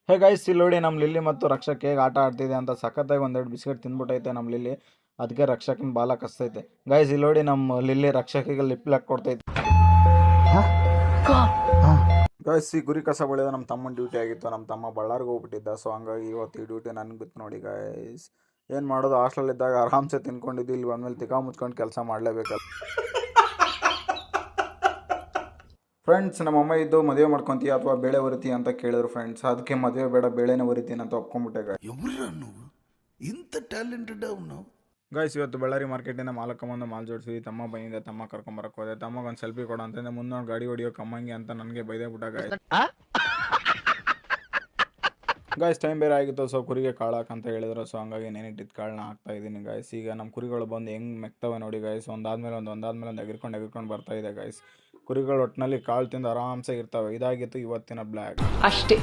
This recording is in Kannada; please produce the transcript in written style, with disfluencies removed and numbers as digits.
ಹೇ ಗೈಸ್ ಇಲ್ಲಿ ನೋಡಿ ನಮ್ಮ ಲಿಲ್ಲಿ ಮತ್ತು ರಕ್ಷಕ್ ಹೇಗೆ ಆಟ ಆಡ್ತಿದೆ ಅಂತ ಸಖತ್ತಾಗಿ ಒಂದೆರಡು ಬಿಸ್ಕೆಟ್ ತಿಂದ್ಬಿಟ್ಟೈತೆ ನಮ್ಮ ಲಿಲ್ಲಿ. ಅದಕ್ಕೆ ರಕ್ಷಕನ ಬಾಲ ಕಸ್ತೈತೆ. ಗೈಸ್ ಇಲ್ಲಿ ನೋಡಿ ನಮ್ಮ ಲಿಲ್ಲಿ ರಕ್ಷಕಿಗೆ ಲಿಪ್ ಲಾಕ್ ಕೊಡ್ತೈತೆ. ಗೈಸ್ ಈ ಗುರಿ ಕಸ ಬೆಳೆದ ನಮ್ಮ ತಮ್ಮನ ಡ್ಯೂಟಿ ಆಗಿತ್ತು. ನಮ್ಮ ತಮ್ಮ ಬಳ್ಳಾರಿಗೆ ಹೋಗ್ಬಿಟ್ಟಿದ್ದ. ಸೊ ಹಂಗಾಗಿ ಇವತ್ತು ಈ ಡ್ಯೂಟಿ ನನಗೆ ಬಿತ್ತು ನೋಡಿ ಗೈಸ್. ಏನು ಮಾಡೋದು, ಹಾಸ್ಟೆಲಿದ್ದಾಗ ಆರಾಮ್ಸೆ ತಿನ್ಕೊಂಡಿದ್ದು, ಇಲ್ಲಿ ಬಂದಮೇಲೆ ತಿಕಾ ಮುಚ್ಕೊಂಡು ಕೆಲಸ ಮಾಡಲೇಬೇಕಲ್ಲ ಫ್ರೆಂಡ್ಸ್. ನಮ್ಮಮ್ಮ ಇದ್ದು ಮದುವೆ ಮಾಡ್ಕೊತೀಯ ಅಥವಾ ಬೇಳೆ ಹೊರಿತಿ ಅಂತ ಕೇಳಿದ್ರು ಫ್ರೆಂಡ್ಸ್. ಅದಕ್ಕೆ ಮದುವೆ ಬೇಡ ಬೇಳೆನೇ ಹೊರಿತೀನಿ ಅಂತ ಒಪ್ಕೊಂಡ್ಬಿಟ್ಟೆ ಇಂಥ ಟ್ಯಾಲೆಂಟೆಡ್ ಅವನು. ಗೈಸ್ ಇವತ್ತು ಬಳ್ಳಾರಿ ಮಾರ್ಕೆಟಿಂದ ಮಾಲಕ್ಕ ಬಂದು ಮಾಲ್ ಜೋಡಿಸಿ ತಮ್ಮ ಬಂದಿದ್ದೆ. ತಮ್ಮ ಕರ್ಕೊಂಬರಕ್ಕೆ ಹೋದೆ. ತಮ್ಮಗೆ ಒಂದು ಸೆಲ್ಫಿ ಕೊಡು ಅಂತಂದ್ರೆ ಮುಂದೆ ಗಾಡಿ ಹೊಡಿಯೋ ಕಮ್ಮಂಗೆ ಅಂತ ನನಗೆ ಬೈದೇ ಬಿಟ್ಟ ಗಾಯ್ಸ್. ಟೈಮ್ ಬೇರೆ ಆಗಿತ್ತು. ಸೊ ಕುರಿಗೆ ಕಾಳು ಹಾಕಂತ ಹೇಳಿದ್ರು. ಸೊ ಹಂಗಾಗಿ ನೆನಿಟ್ಟಿದ್ದು ಕಾಳನ್ನ ಹಾಕ್ತಾ ಇದ್ದೀನಿ ಗಾಯ್ಸ್. ಈಗ ನಮ್ಮ ಕುರಿಗಳು ಬಂದು ಹೆಂಗೆ ಮೆಕ್ತವೆ ನೋಡಿ ಗಾಯ್ಸ್. ಒಂದಾದ್ಮೇಲೆ ಒಂದು ಎಗರ್ಕೊಂಡು ಬರ್ತಾ ಇದೆ ಗಾಯ್ಸ್. ಕುರಿಗಳು ಒಟ್ಟಿನಲ್ಲಿ ಕಾಳು ತಿಂದು ಆರಾಮ್ಸೆ ಇರ್ತವೆ. ಇದಾಗಿತ್ತು ಇವತ್ತಿನ ಬ್ಲಾಗ್ ಅಷ್ಟೇ.